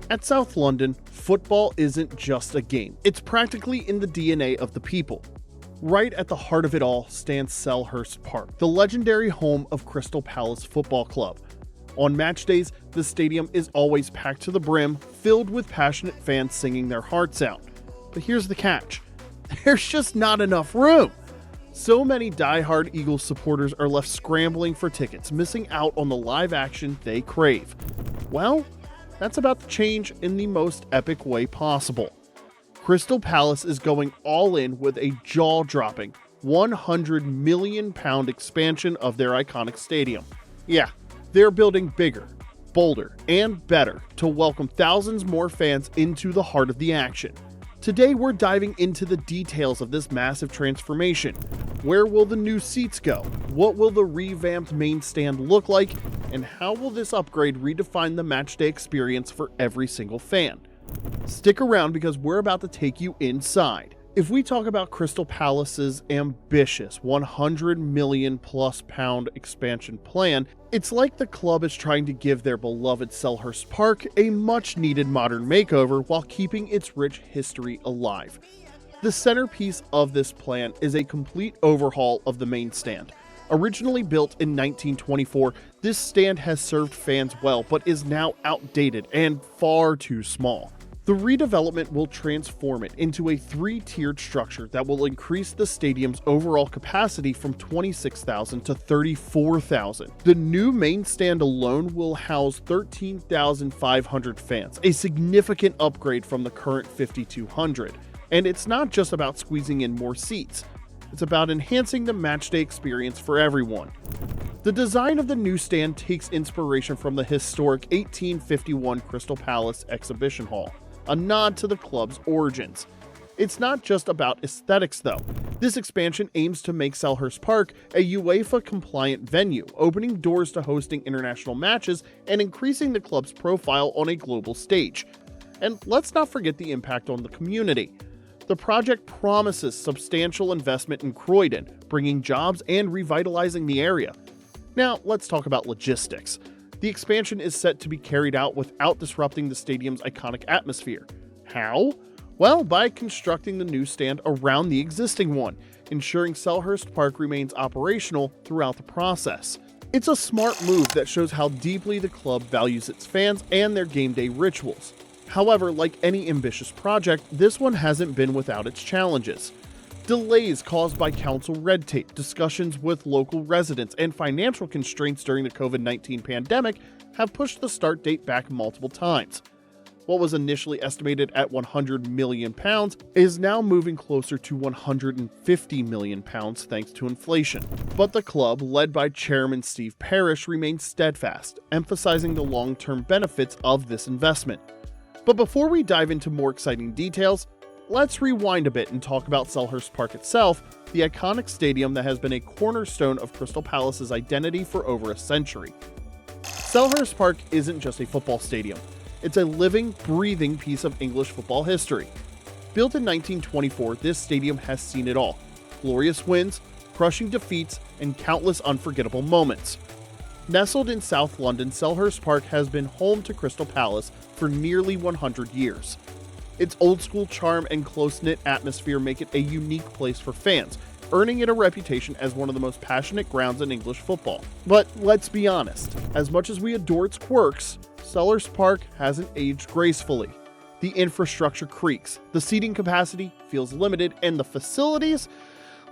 At South London, football isn't just a game. It's practically in the DNA of the people. Right at the heart of it all stands Selhurst Park, the legendary home of Crystal Palace Football Club. On match days, the stadium is always packed to the brim, filled with passionate fans singing their hearts out. But here's the catch. There's just not enough room. So many die-hard Eagles supporters are left scrambling for tickets, missing out on the live action they crave. Well, that's about to change in the most epic way possible. Crystal Palace is going all in with a jaw-dropping £100 million expansion of their iconic stadium. Yeah, they're building bigger, bolder, and better to welcome thousands more fans into the heart of the action. Today we're diving into the details of this massive transformation. Where will the new seats go? What will the revamped main stand look like? And how will this upgrade redefine the matchday experience for every single fan? Stick around because we're about to take you inside. If we talk about Crystal Palace's ambitious £100 million+ expansion plan, it's like the club is trying to give their beloved Selhurst Park a much-needed modern makeover while keeping its rich history alive. The centerpiece of this plan is a complete overhaul of the main stand. Originally built in 1924, this stand has served fans well but is now outdated and far too small. The redevelopment will transform it into a three-tiered structure that will increase the stadium's overall capacity from 26,000 to 34,000. The new main stand alone will house 13,500 fans, a significant upgrade from the current 5,200. And it's not just about squeezing in more seats. It's about enhancing the matchday experience for everyone. The design of the new stand takes inspiration from the historic 1851 Crystal Palace Exhibition Hall, a nod to the club's origins. It's not just about aesthetics though. This expansion aims to make Selhurst Park a UEFA-compliant venue, opening doors to hosting international matches and increasing the club's profile on a global stage. And let's not forget the impact on the community. The project promises substantial investment in Croydon, bringing jobs and revitalizing the area. Now, let's talk about logistics. The expansion is set to be carried out without disrupting the stadium's iconic atmosphere. How? Well, by constructing the new stand around the existing one, ensuring Selhurst Park remains operational throughout the process. It's a smart move that shows how deeply the club values its fans and their game day rituals. However, like any ambitious project, this one hasn't been without its challenges. Delays caused by council red tape, discussions with local residents, and financial constraints during the COVID-19 pandemic have pushed the start date back multiple times. What was initially estimated at £100 million is now moving closer to £150 million thanks to inflation. But the club, led by Chairman Steve Parrish, remains steadfast, emphasizing the long-term benefits of this investment. But before we dive into more exciting details, let's rewind a bit and talk about Selhurst Park itself, the iconic stadium that has been a cornerstone of Crystal Palace's identity for over a century. Selhurst Park isn't just a football stadium. It's a living, breathing piece of English football history. Built in 1924, this stadium has seen it all: glorious wins, crushing defeats, and countless unforgettable moments. Nestled in South London, Selhurst Park has been home to Crystal Palace for nearly 100 years. Its old-school charm and close-knit atmosphere make it a unique place for fans, earning it a reputation as one of the most passionate grounds in English football. But let's be honest, as much as we adore its quirks, Selhurst Park hasn't aged gracefully. The infrastructure creaks, the seating capacity feels limited, and the facilities,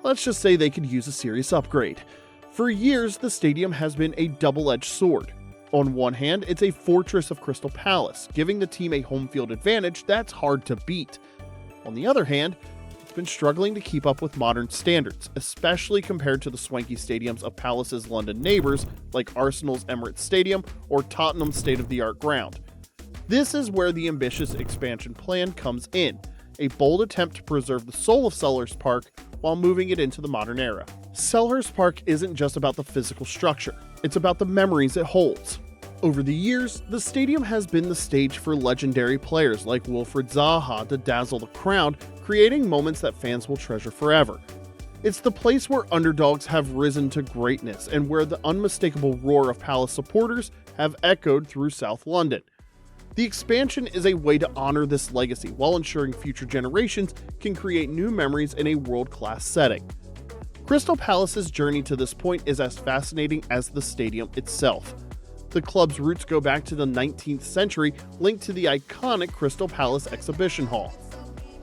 let's just say they could use a serious upgrade. For years, the stadium has been a double-edged sword. On one hand, it's a fortress of Crystal Palace, giving the team a home field advantage that's hard to beat. On the other hand, it's been struggling to keep up with modern standards, especially compared to the swanky stadiums of Palace's London neighbors like Arsenal's Emirates Stadium or Tottenham's state-of-the-art ground. This is where the ambitious expansion plan comes in, a bold attempt to preserve the soul of Selhurst Park while moving it into the modern era. Selhurst Park isn't just about the physical structure, it's about the memories it holds. Over the years, the stadium has been the stage for legendary players like Wilfried Zaha to dazzle the crowd, creating moments that fans will treasure forever. It's the place where underdogs have risen to greatness and where the unmistakable roar of Palace supporters have echoed through South London. The expansion is a way to honor this legacy while ensuring future generations can create new memories in a world-class setting. Crystal Palace's journey to this point is as fascinating as the stadium itself. The club's roots go back to the 19th century, linked to the iconic Crystal Palace Exhibition Hall.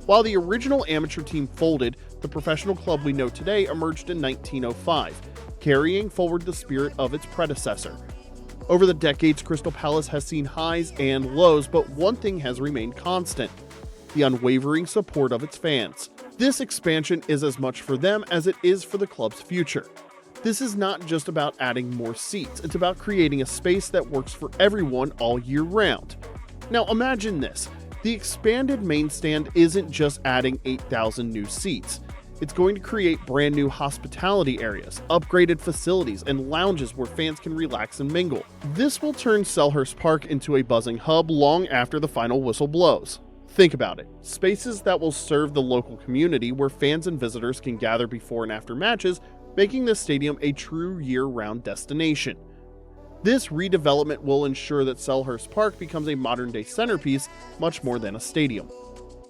While the original amateur team folded, the professional club we know today emerged in 1905, carrying forward the spirit of its predecessor. Over the decades, Crystal Palace has seen highs and lows, but one thing has remained constant: the unwavering support of its fans. This expansion is as much for them as it is for the club's future. This is not just about adding more seats, it's about creating a space that works for everyone all year round. Now imagine this: the expanded main stand isn't just adding 8,000 new seats. It's going to create brand new hospitality areas, upgraded facilities, and lounges where fans can relax and mingle. This will turn Selhurst Park into a buzzing hub long after the final whistle blows. Think about it: spaces that will serve the local community where fans and visitors can gather before and after matches, making this stadium a true year-round destination. This redevelopment will ensure that Selhurst Park becomes a modern-day centerpiece, much more than a stadium.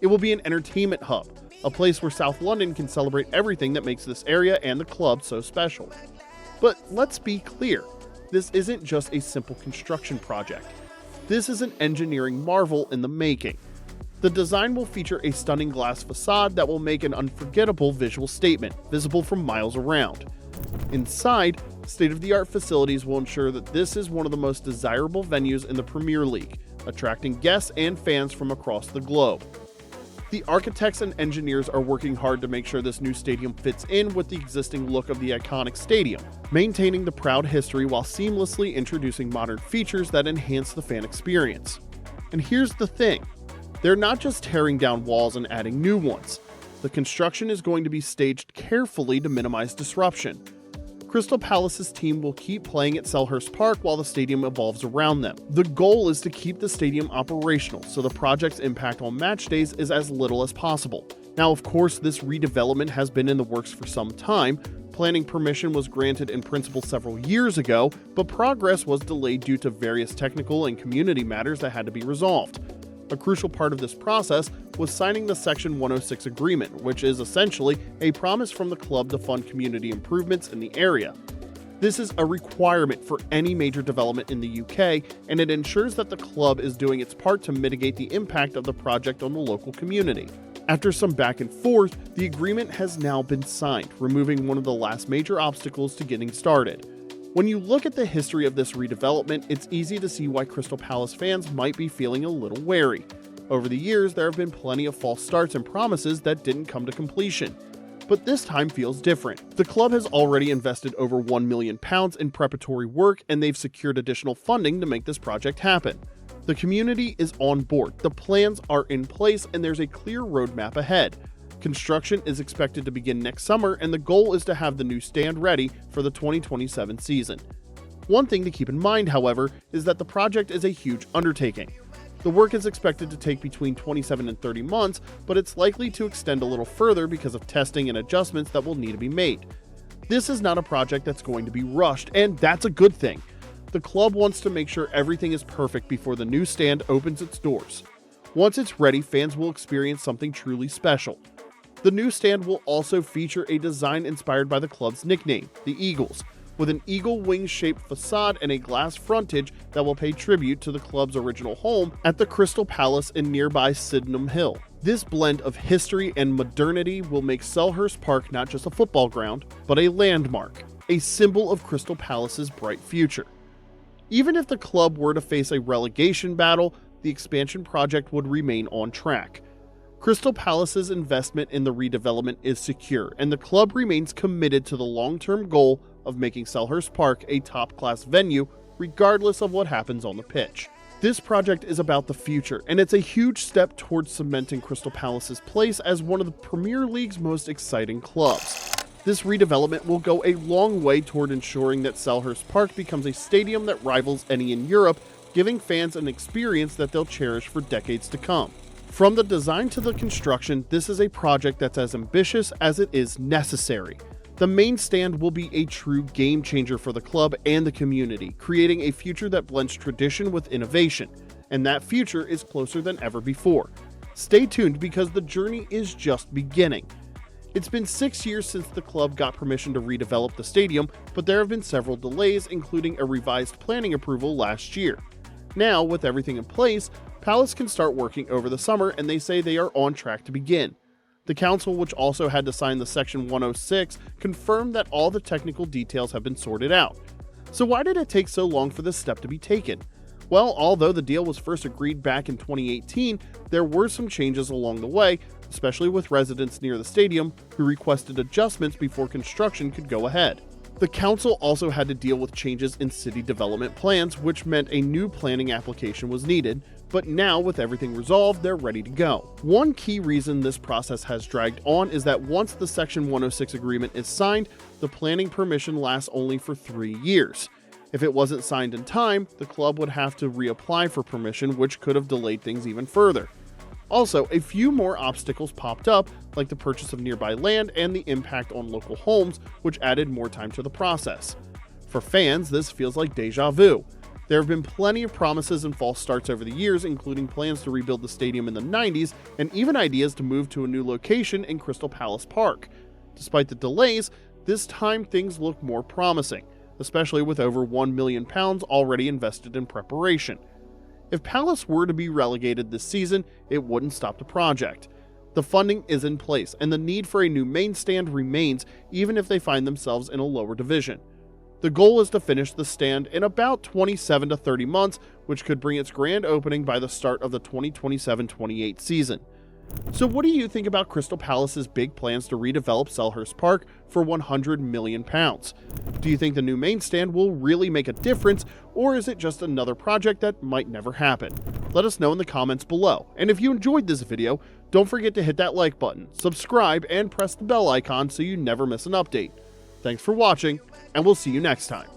It will be an entertainment hub, a place where South London can celebrate everything that makes this area and the club so special. But let's be clear, this isn't just a simple construction project. This is an engineering marvel in the making. The design will feature a stunning glass facade that will make an unforgettable visual statement, visible from miles around. Inside, state-of-the-art facilities will ensure that this is one of the most desirable venues in the Premier League, attracting guests and fans from across the globe. The architects and engineers are working hard to make sure this new stadium fits in with the existing look of the iconic stadium, maintaining the proud history while seamlessly introducing modern features that enhance the fan experience. And here's the thing: they're not just tearing down walls and adding new ones. The construction is going to be staged carefully to minimize disruption. Crystal Palace's team will keep playing at Selhurst Park while the stadium evolves around them. The goal is to keep the stadium operational, so the project's impact on match days is as little as possible. Now, of course, this redevelopment has been in the works for some time. Planning permission was granted in principle several years ago, but progress was delayed due to various technical and community matters that had to be resolved. A crucial part of this process was signing the Section 106 agreement, which is essentially a promise from the club to fund community improvements in the area. This is a requirement for any major development in the UK, and it ensures that the club is doing its part to mitigate the impact of the project on the local community. After some back and forth, the agreement has now been signed, removing one of the last major obstacles to getting started. When you look at the history of this redevelopment, it's easy to see why Crystal Palace fans might be feeling a little wary. Over the years, there have been plenty of false starts and promises that didn't come to completion. But this time feels different. The club has already invested over £1 million in preparatory work, and they've secured additional funding to make this project happen. The community is on board, the plans are in place, and there's a clear roadmap ahead. Construction is expected to begin next summer, and the goal is to have the new stand ready for the 2027 season. One thing to keep in mind, however, is that the project is a huge undertaking. The work is expected to take between 27 and 30 months, but it's likely to extend a little further because of testing and adjustments that will need to be made. This is not a project that's going to be rushed, and that's a good thing. The club wants to make sure everything is perfect before the new stand opens its doors. Once it's ready, fans will experience something truly special. The new stand will also feature a design inspired by the club's nickname, the Eagles, with an eagle wing-shaped facade and a glass frontage that will pay tribute to the club's original home at the Crystal Palace in nearby Sydenham Hill. This blend of history and modernity will make Selhurst Park not just a football ground, but a landmark, a symbol of Crystal Palace's bright future. Even if the club were to face a relegation battle, the expansion project would remain on track. Crystal Palace's investment in the redevelopment is secure, and the club remains committed to the long-term goal of making Selhurst Park a top-class venue, regardless of what happens on the pitch. This project is about the future, and it's a huge step towards cementing Crystal Palace's place as one of the Premier League's most exciting clubs. This redevelopment will go a long way toward ensuring that Selhurst Park becomes a stadium that rivals any in Europe, giving fans an experience that they'll cherish for decades to come. From the design to the construction, this is a project that's as ambitious as it is necessary. The main stand will be a true game changer for the club and the community, creating a future that blends tradition with innovation. and that future is closer than ever before. Stay tuned because the journey is just beginning. It's been 6 years since the club got permission to redevelop the stadium, but there have been several delays, including a revised planning approval last year. Now, with everything in place, Palace can start working over the summer, and they say they are on track to begin. The council, which also had to sign the Section 106, confirmed that all the technical details have been sorted out. So why did it take so long for this step to be taken? Well, although the deal was first agreed back in 2018, there were some changes along the way, especially with residents near the stadium who requested adjustments before construction could go ahead. The council also had to deal with changes in city development plans, which meant a new planning application was needed, but now with everything resolved, they're ready to go. One key reason this process has dragged on is that once the Section 106 agreement is signed, the planning permission lasts only for 3 years. If it wasn't signed in time, the club would have to reapply for permission, which could have delayed things even further. Also, a few more obstacles popped up, like the purchase of nearby land and the impact on local homes, which added more time to the process. For fans, this feels like deja vu. There have been plenty of promises and false starts over the years, including plans to rebuild the stadium in the 90s and even ideas to move to a new location in Selhurst Park. Despite the delays, this time things look more promising, especially with over £1 million already invested in preparation. If Palace were to be relegated this season, it wouldn't stop the project. The funding is in place, and the need for a new main stand remains even if they find themselves in a lower division. The goal is to finish the stand in about 27 to 30 months, which could bring its grand opening by the start of the 2027-28 season. So what do you think about Crystal Palace's big plans to redevelop Selhurst Park for £100 million? Do you think the new main stand will really make a difference, or is it just another project that might never happen? Let us know in the comments below. And if you enjoyed this video, don't forget to hit that like button, subscribe, and press the bell icon so you never miss an update. Thanks for watching, and we'll see you next time.